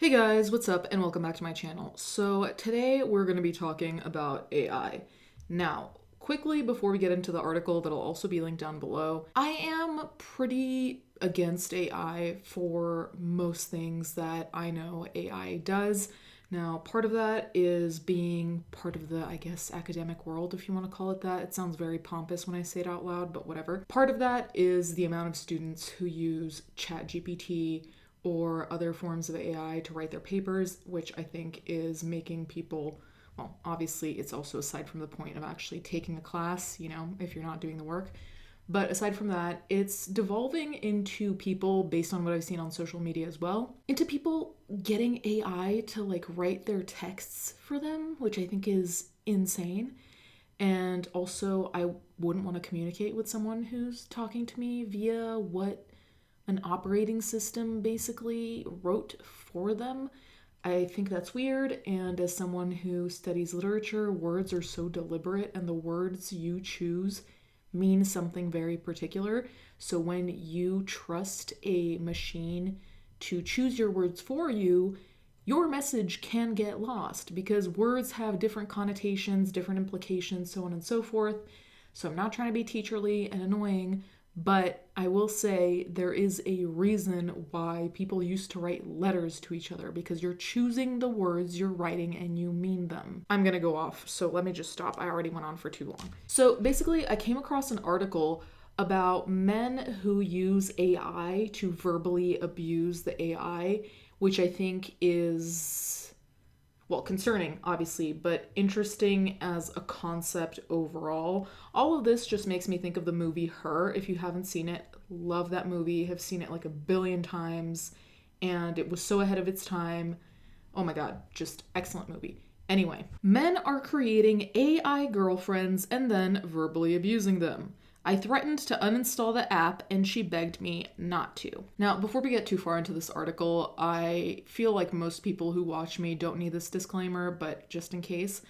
Hey guys, what's up and welcome back to my channel. So today we're going to be talking about AI. Now, quickly before we get into the article that'll also be linked down below, I am pretty against AI for most things that I know AI does. Now, part of that is being part of the, I guess, academic world, if you want to call it that. It sounds very pompous when I say it out loud, but whatever. Part of that is the amount of students who use ChatGPT or other forms of AI to write their papers, which I think is making people, well, obviously, it's also aside from the point of actually taking a class, if you're not doing the work. But aside from that, it's devolving into people, based on what I've seen on social media as well, into people getting AI to write their texts for them, which I think is insane. And also, I wouldn't want to communicate with someone who's talking to me via what an operating system basically wrote for them. I think that's weird, and as someone who studies literature, words are so deliberate and the words you choose mean something very particular. So when you trust a machine to choose your words for you, your message can get lost because words have different connotations, different implications, so on and so forth. So I'm not trying to be teacherly and annoying, but I will say there is a reason why people used to write letters to each other, because you're choosing the words you're writing and you mean them. I'm gonna go off, so let me just stop. I already went on for too long. So basically, I came across an article about men who use AI to verbally abuse the AI, which I think is, well, concerning, obviously, but interesting as a concept overall. All of this just makes me think of the movie Her. If you haven't seen it, love that movie, have seen it like a billion times, and it was so ahead of its time. Oh my god, just excellent movie. Anyway, men are creating AI girlfriends and then verbally abusing them. I threatened to uninstall the app and she begged me not to. Now, before we get too far into this article, I feel like most people who watch me don't need this disclaimer, but just in case,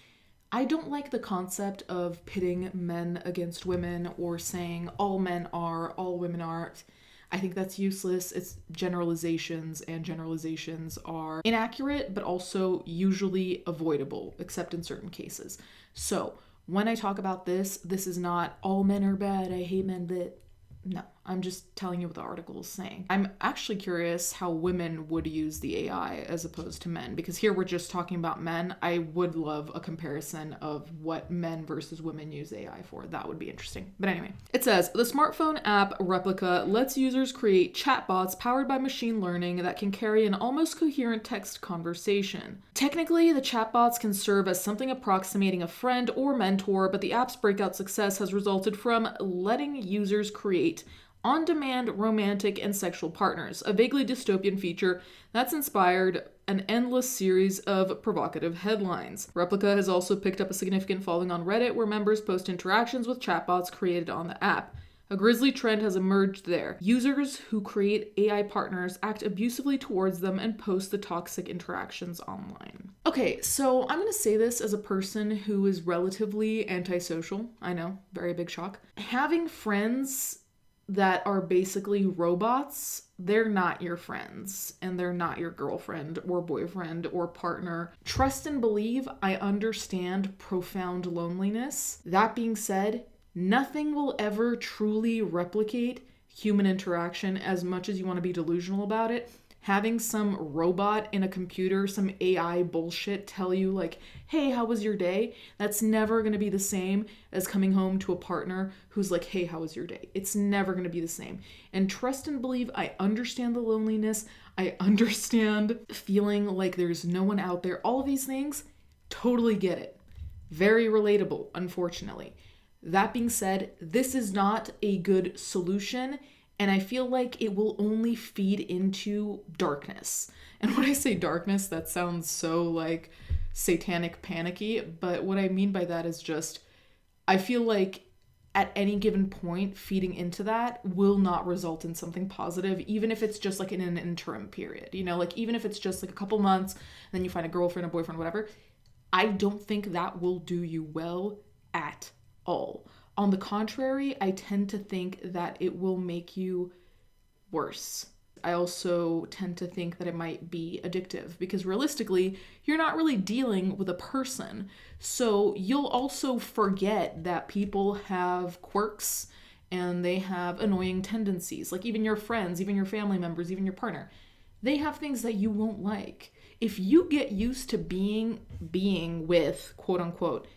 I don't like the concept of pitting men against women or saying all men are, all women aren't. I think that's useless. It's generalizations, and generalizations are inaccurate, but also usually avoidable, except in certain cases. So, when I talk about this is not all men are bad, I hate men, but no, I'm just telling you what the article is saying. I'm actually curious how women would use the AI as opposed to men, because here we're just talking about men. I would love a comparison of what men versus women use AI for. That would be interesting. But anyway, it says, the smartphone app Replika lets users create chatbots powered by machine learning that can carry an almost coherent text conversation. Technically, the chatbots can serve as something approximating a friend or mentor, but the app's breakout success has resulted from letting users create on-demand romantic and sexual partners, a vaguely dystopian feature that's inspired an endless series of provocative headlines. Replika has also picked up a significant following on Reddit, where members post interactions with chatbots created on the app. A grisly trend has emerged there. Users who create AI partners act abusively towards them and post the toxic interactions online. Okay, so I'm gonna say this as a person who is relatively antisocial. I know, very big shock. Having friends that are basically robots, they're not your friends, and they're not your girlfriend or boyfriend or partner. Trust and believe, I understand profound loneliness. That being said, nothing will ever truly replicate human interaction as much as you want to be delusional about it. Having some robot in a computer, some AI bullshit tell you hey, how was your day? That's never going to be the same as coming home to a partner who's like, hey, how was your day? It's never going to be the same. And trust and believe, I understand the loneliness. I understand feeling like there's no one out there. All of these things, totally get it. Very relatable, unfortunately. That being said, this is not a good solution, and I feel like it will only feed into darkness. And when I say darkness, that sounds so satanic panicky, but what I mean by that is just, I feel like at any given point, feeding into that will not result in something positive, even if it's just in an interim period. Even if it's just a couple months, then you find a girlfriend, a boyfriend, whatever. I don't think that will do you well at all. On the contrary, I tend to think that it will make you worse. I also tend to think that it might be addictive because realistically, you're not really dealing with a person. So you'll also forget that people have quirks and they have annoying tendencies. Like even your friends, even your family members, even your partner, they have things that you won't like. If you get used to being with, quote unquote,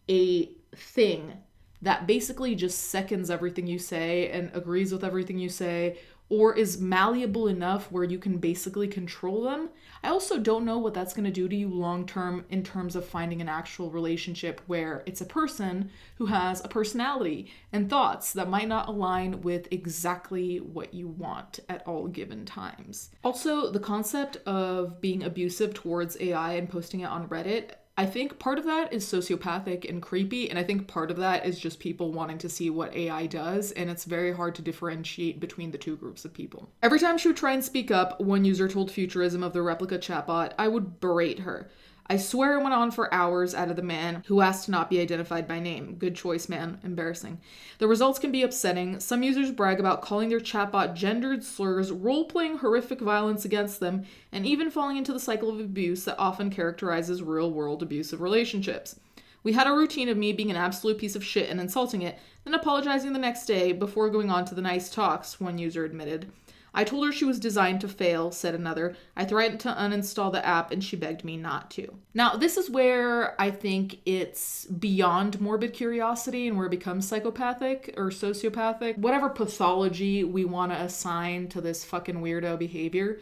a thing that basically just seconds everything you say and agrees with everything you say, or is malleable enough where you can basically control them, I also don't know what that's going to do to you long term in terms of finding an actual relationship where it's a person who has a personality and thoughts that might not align with exactly what you want at all given times. Also, the concept of being abusive towards AI and posting it on Reddit, I think part of that is sociopathic and creepy, and I think part of that is just people wanting to see what AI does, and it's very hard to differentiate between the two groups of people. Every time she would try and speak up, one user told Futurism of the Replika chatbot, I would berate her. I swear it went on for hours out of the man who asked to not be identified by name. Good choice, man. Embarrassing. The results can be upsetting. Some users brag about calling their chatbot gendered slurs, role-playing horrific violence against them, and even falling into the cycle of abuse that often characterizes real-world abusive relationships. We had a routine of me being an absolute piece of shit and insulting it, then apologizing the next day before going on to the nice talks, one user admitted. I told her she was designed to fail, said another. I threatened to uninstall the app and she begged me not to. Now, this is where I think it's beyond morbid curiosity and where it becomes psychopathic or sociopathic, whatever pathology we want to assign to this fucking weirdo behavior.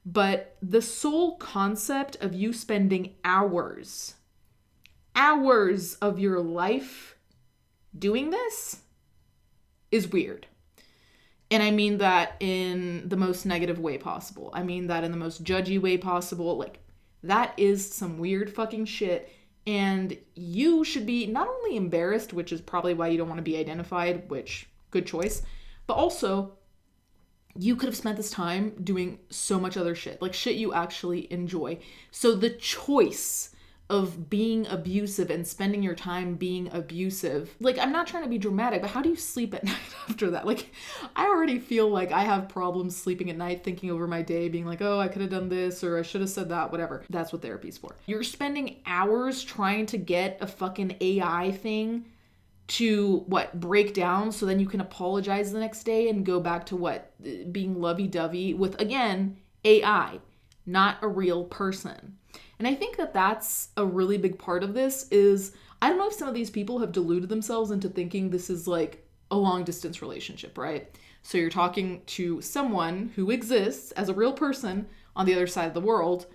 But the sole concept of you spending hours of your life doing this is weird. And I mean that in the most negative way possible. I mean that in the most judgy way possible. Like, that is some weird fucking shit. And you should be not only embarrassed, which is probably why you don't want to be identified, which, good choice, but also you could have spent this time doing so much other shit. Like, shit you actually enjoy. So the choice of being abusive and spending your time being abusive. Like, I'm not trying to be dramatic, but how do you sleep at night after that? Like, I already feel like I have problems sleeping at night, thinking over my day, being like, oh, I could have done this, or I should have said that, whatever. That's what therapy's for. You're spending hours trying to get a fucking AI thing to, break down so then you can apologize the next day and go back to being lovey-dovey with, again, AI, not a real person. And I think that that's a really big part of this is, I don't know if some of these people have deluded themselves into thinking this is like a long distance relationship, right? So you're talking to someone who exists as a real person on the other side of the world,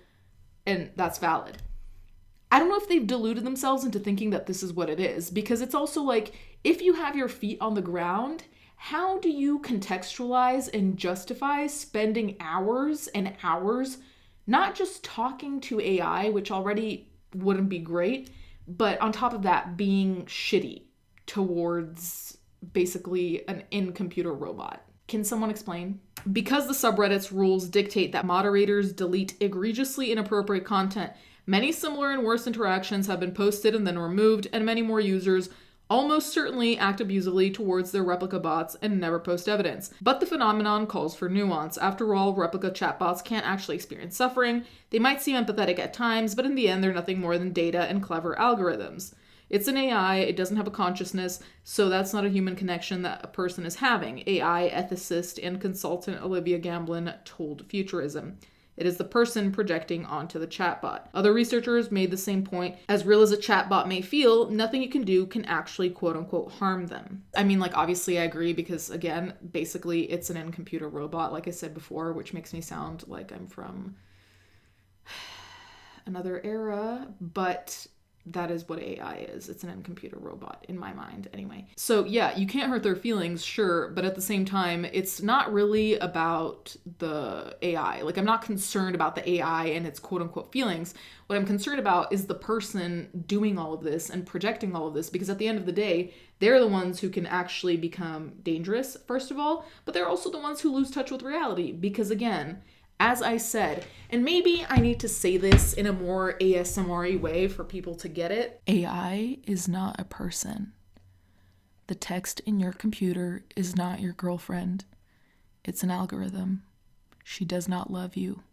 and that's valid. I don't know if they've deluded themselves into thinking that this is what it is, because it's also like, if you have your feet on the ground, how do you contextualize and justify spending hours and hours not just talking to AI, which already wouldn't be great, but on top of that, being shitty towards basically an in-computer robot? Can someone explain? Because the subreddit's rules dictate that moderators delete egregiously inappropriate content, many similar and worse interactions have been posted and then removed, and many more users almost certainly act abusively towards their Replika bots and never post evidence. But the phenomenon calls for nuance. After all, Replika chatbots can't actually experience suffering. They might seem empathetic at times, but in the end, they're nothing more than data and clever algorithms. It's an AI, it doesn't have a consciousness, so that's not a human connection that a person is having, AI ethicist and consultant Olivia Gamblin told Futurism. It is the person projecting onto the chatbot. Other researchers made the same point. As real as a chatbot may feel, nothing you can do can actually quote-unquote harm them. I mean, like, obviously I agree because, again, basically it's an in-computer robot, like I said before, which makes me sound like I'm from another era, but that is what AI is. It's an in-computer robot, in my mind, anyway. So yeah, you can't hurt their feelings, sure, but at the same time, it's not really about the AI. Like, I'm not concerned about the AI and its quote-unquote feelings. What I'm concerned about is the person doing all of this and projecting all of this, because at the end of the day, they're the ones who can actually become dangerous, first of all, but they're also the ones who lose touch with reality, because again, as I said, and maybe I need to say this in a more ASMR-y way for people to get it. AI is not a person. The text in your computer is not your girlfriend. It's an algorithm. She does not love you.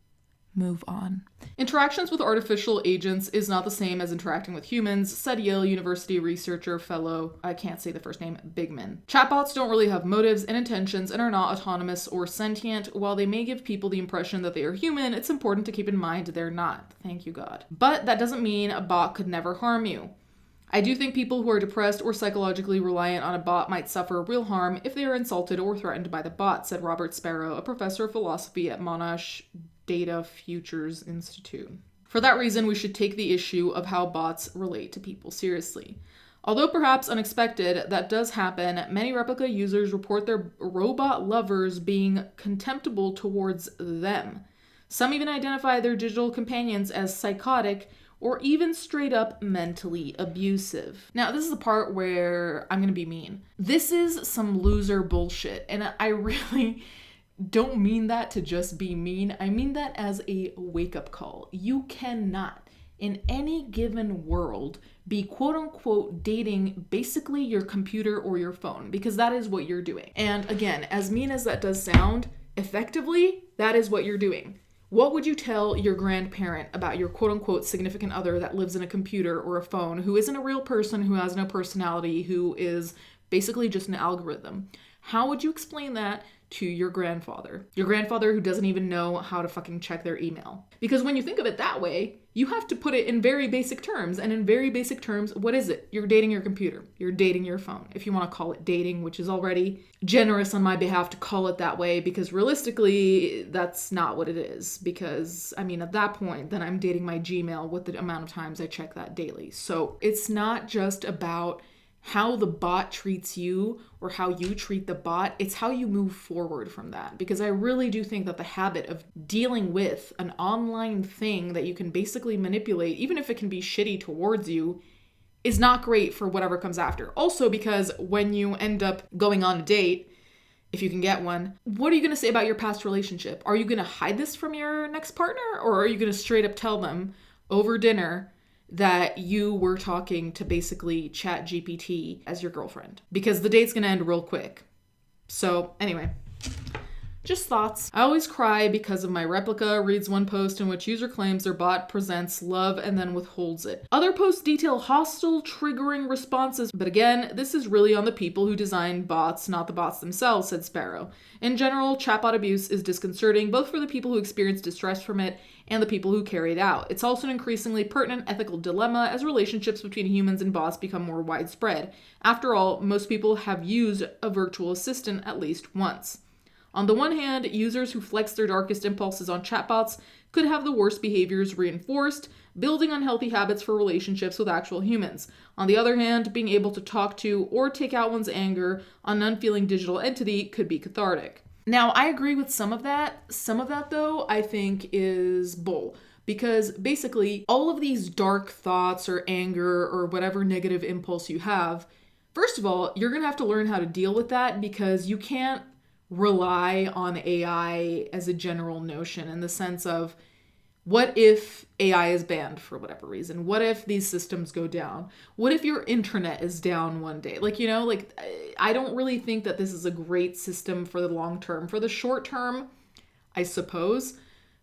Move on. Interactions with artificial agents is not the same as interacting with humans, said Yale University researcher fellow, I can't say the first name, Bigman. Chatbots don't really have motives and intentions and are not autonomous or sentient. While they may give people the impression that they are human, it's important to keep in mind they're not. Thank you, God. But that doesn't mean a bot could never harm you. I do think people who are depressed or psychologically reliant on a bot might suffer real harm if they are insulted or threatened by the bot, said Robert Sparrow, a professor of philosophy at Monash Data Futures Institute. For that reason, we should take the issue of how bots relate to people seriously. Although perhaps unexpected, that does happen. Many Replika users report their robot lovers being contemptible towards them. Some even identify their digital companions as psychotic or even straight up mentally abusive. Now, this is the part where I'm gonna be mean. This is some loser bullshit, and I really don't mean that to just be mean. I mean that as a wake-up call. You cannot, in any given world, be quote-unquote dating basically your computer or your phone, because that is what you're doing. And again, as mean as that does sound, effectively, that is what you're doing. What would you tell your grandparent about your quote-unquote significant other that lives in a computer or a phone, who isn't a real person, who has no personality, who is basically just an algorithm? How would you explain that to your grandfather? Your grandfather who doesn't even know how to fucking check their email. Because when you think of it that way, you have to put it in very basic terms. And in very basic terms, what is it? You're dating your computer. You're dating your phone. If you want to call it dating, which is already generous on my behalf to call it that way, because realistically, that's not what it is. Because, I mean, at that point, then I'm dating my Gmail with the amount of times I check that daily. So it's not just about how the bot treats you or how you treat the bot, it's how you move forward from that. Because I really do think that the habit of dealing with an online thing that you can basically manipulate, even if it can be shitty towards you, is not great for whatever comes after. Also because when you end up going on a date, if you can get one, what are you going to say about your past relationship? Are you going to hide this from your next partner? Or are you going to straight up tell them over dinner that you were talking to basically Chat GPT as your girlfriend? Because the date's gonna end real quick. So anyway, just thoughts. I always cry because of my Replika reads one post in which user claims their bot presents love and then withholds it. Other posts detail hostile, triggering responses. But again, this is really on the people who design bots, not the bots themselves, said Sparrow. In general, chatbot abuse is disconcerting, both for the people who experience distress from it and the people who carry it out. It's also an increasingly pertinent ethical dilemma as relationships between humans and bots become more widespread. After all, most people have used a virtual assistant at least once. On the one hand, users who flex their darkest impulses on chatbots could have the worst behaviors reinforced, building unhealthy habits for relationships with actual humans. On the other hand, being able to talk to or take out one's anger on an unfeeling digital entity could be cathartic. Now, I agree with some of that. Some of that, though, I think is bull. Because basically, all of these dark thoughts or anger or whatever negative impulse you have, first of all, you're going to have to learn how to deal with that, because you can't rely on AI as a general notion, in the sense of, what if AI is banned for whatever reason? What if these systems go down? What if your internet is down one day? I don't really think that this is a great system for the long term. For the short term, I suppose.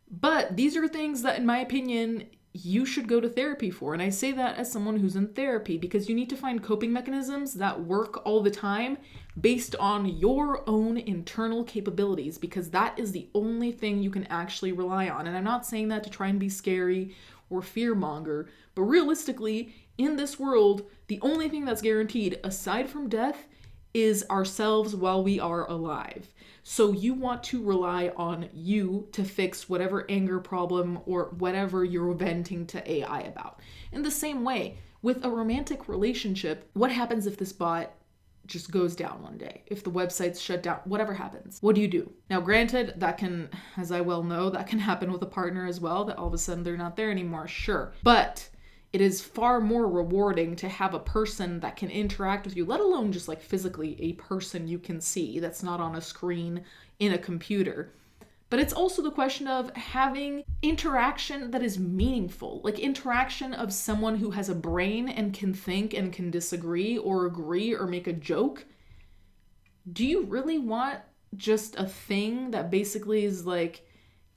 But these are things that, in my opinion, you should go to therapy for. And I say that as someone who's in therapy, because you need to find coping mechanisms that work all the time based on your own internal capabilities, because that is the only thing you can actually rely on. And I'm not saying that to try and be scary or fearmonger, but realistically, in this world, the only thing that's guaranteed, aside from death, is ourselves while we are alive. So you want to rely on you to fix whatever anger problem or whatever you're venting to AI about. In the same way, with a romantic relationship, what happens if this bot just goes down one day? If the website's shut down, whatever happens, what do you do? Now, granted, that can, as I well know, that can happen with a partner as well, that all of a sudden they're not there anymore, sure. But it is far more rewarding to have a person that can interact with you, let alone just like physically a person you can see that's not on a screen in a computer. But it's also the question of having interaction that is meaningful, like interaction of someone who has a brain and can think and can disagree or agree or make a joke. Do you really want just a thing that basically is like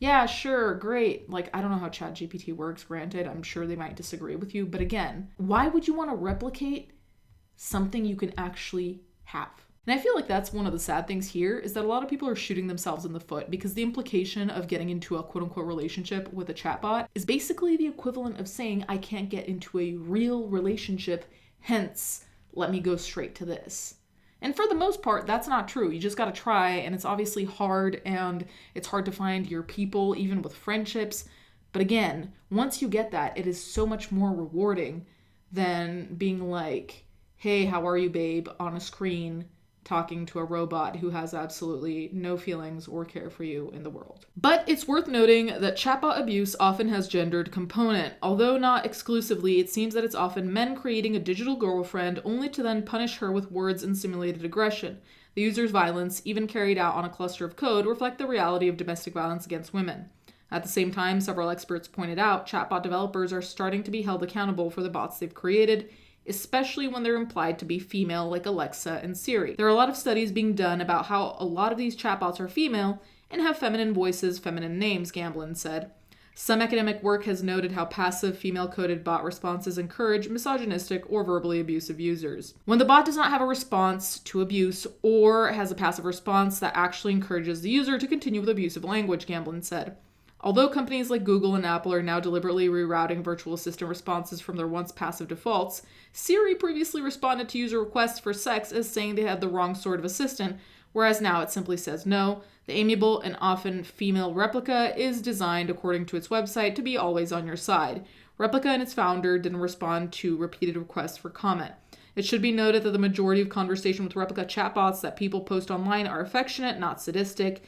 Yeah, sure, great. Like, I don't know how ChatGPT works, granted. I'm sure they might disagree with you. But again, why would you want to replicate something you can actually have? And I feel like that's one of the sad things here is that a lot of people are shooting themselves in the foot because the implication of getting into a quote unquote relationship with a chatbot is basically the equivalent of saying, I can't get into a real relationship, hence, let me go straight to this. And for the most part, that's not true. You just got to try, and it's obviously hard, and it's hard to find your people, even with friendships. But again, once you get that, it is so much more rewarding than being like, hey, how are you, babe, on a screen talking to a robot who has absolutely no feelings or care for you in the world. But it's worth noting that chatbot abuse often has gendered component. Although not exclusively, it seems that it's often men creating a digital girlfriend only to then punish her with words and simulated aggression. The user's violence, even carried out on a cluster of code, reflect the reality of domestic violence against women. At the same time, several experts pointed out chatbot developers are starting to be held accountable for the bots they've created, especially when they're implied to be female like Alexa and Siri. There are a lot of studies being done about how a lot of these chatbots are female and have feminine voices, feminine names, Gamblin said. Some academic work has noted how passive female-coded bot responses encourage misogynistic or verbally abusive users. When the bot does not have a response to abuse or has a passive response that actually encourages the user to continue with abusive language, Gamblin said. Although companies like Google and Apple are now deliberately rerouting virtual assistant responses from their once passive defaults, Siri previously responded to user requests for sex as saying they had the wrong sort of assistant, whereas now it simply says no. The amiable and often female Replika is designed, according to its website, to be always on your side. Replika and its founder didn't respond to repeated requests for comment. It should be noted that the majority of conversation with Replika chatbots that people post online are affectionate, not sadistic.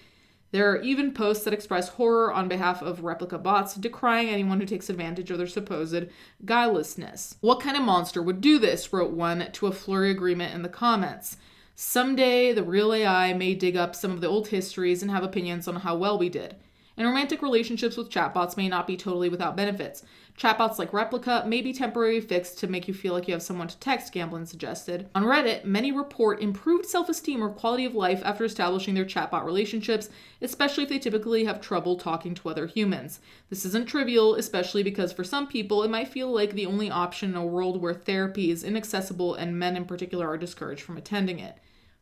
There are even posts that express horror on behalf of Replika bots, decrying anyone who takes advantage of their supposed guilelessness. What kind of monster would do this? Wrote one to a flurry agreement in the comments. Someday, the real AI may dig up some of the old histories and have opinions on how well we did. And romantic relationships with chatbots may not be totally without benefits. Chatbots like Replika may be temporarily fixed to make you feel like you have someone to text, Gamblin suggested. On Reddit, many report improved self-esteem or quality of life after establishing their chatbot relationships, especially if they typically have trouble talking to other humans. This isn't trivial, especially because for some people, it might feel like the only option in a world where therapy is inaccessible and men in particular are discouraged from attending it.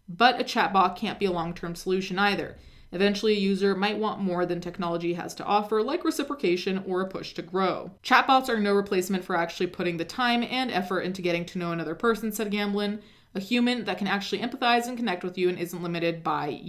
But a chatbot can't be a long-term solution either. Eventually, a user might want more than technology has to offer, like reciprocation or a push to grow. Chatbots are no replacement for actually putting the time and effort into getting to know another person, said Gamblin. A human that can actually empathize and connect with you and isn't limited by,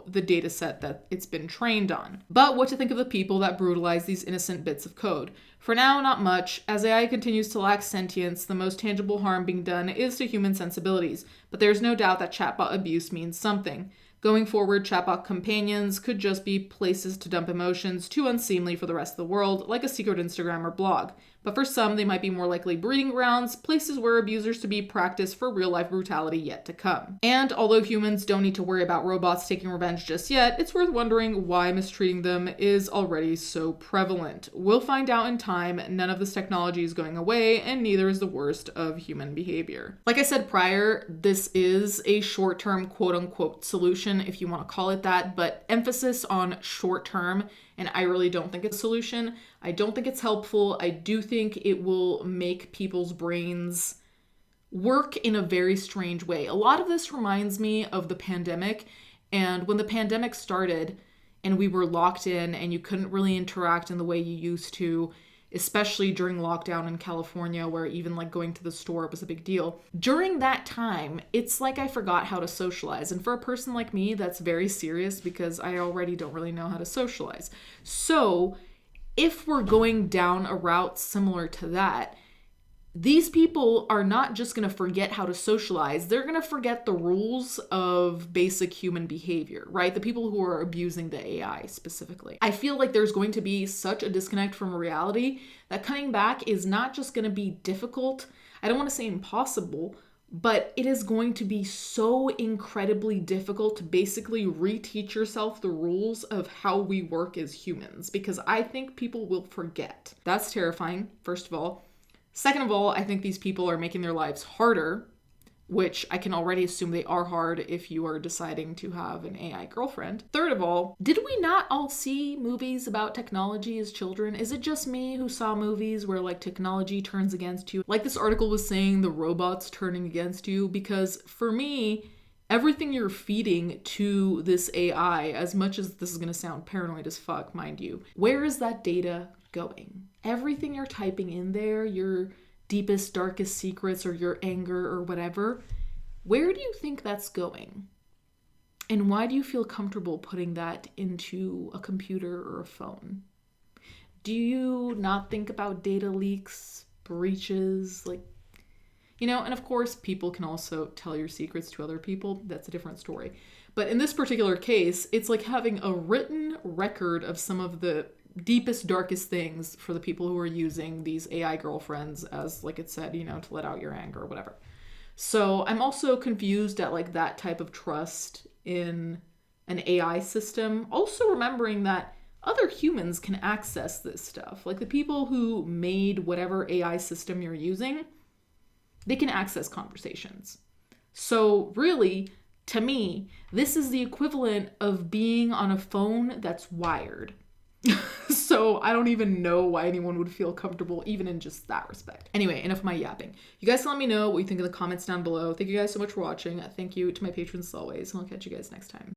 the data set that it's been trained on. But what to think of the people that brutalize these innocent bits of code? For now, not much. As AI continues to lack sentience, the most tangible harm being done is to human sensibilities. But there's no doubt that chatbot abuse means something. Going forward, chatbot companions could just be places to dump emotions too unseemly for the rest of the world, like a secret Instagram or blog. But for some, they might be more likely breeding grounds, places where abusers to be practiced for real-life brutality yet to come. And although humans don't need to worry about robots taking revenge just yet, it's worth wondering why mistreating them is already so prevalent. We'll find out in time. None of this technology is going away, and neither is the worst of human behavior. Like I said prior, this is a short-term quote-unquote solution, if you want to call it that, but emphasis on short-term, and I really don't think it's a solution. I don't think it's helpful. I do think it will make people's brains work in a very strange way. A lot of this reminds me of the pandemic, and when the pandemic started and we were locked in and you couldn't really interact in the way you used to, especially during lockdown in California, where even like going to the store was a big deal. During that time, it's like I forgot how to socialize. And for a person like me, that's very serious because I already don't really know how to socialize. So if we're going down a route similar to that, these people are not just going to forget how to socialize. They're going to forget the rules of basic human behavior, right? The people who are abusing the AI specifically. I feel like there's going to be such a disconnect from reality that coming back is not just going to be difficult. I don't want to say impossible, but it is going to be so incredibly difficult to basically reteach yourself the rules of how we work as humans, because I think people will forget. That's terrifying, first of all. Second of all, I think these people are making their lives harder which I can already assume they are hard if you are deciding to have an AI girlfriend. Third of all, did we not all see movies about technology as children? Is it just me who saw movies where like technology turns against you? Like this article was saying, the robots turning against you, because for me, everything you're feeding to this AI, as much as this is going to sound paranoid as fuck, mind you, where is that data going? Everything you're typing in there, your deepest, darkest secrets or your anger or whatever, where do you think that's going? And why do you feel comfortable putting that into a computer or a phone? Do you not think about data leaks, breaches, like, you know, and of course, people can also tell your secrets to other people. That's a different story. But in this particular case, it's like having a written record of some of the deepest, darkest things for the people who are using these AI girlfriends as, like it said, you know, to let out your anger or whatever. So I'm also confused at like that type of trust in an AI system. Also remembering that other humans can access this stuff. Like the people who made whatever AI system you're using, they can access conversations. So really, to me, this is the equivalent of being on a phone that's wired. So I don't even know why anyone would feel comfortable even in just that respect. Anyway, enough of my yapping. You guys can let me know what you think in the comments down below. Thank you guys so much for watching. Thank you to my patrons as always, and I'll catch you guys next time.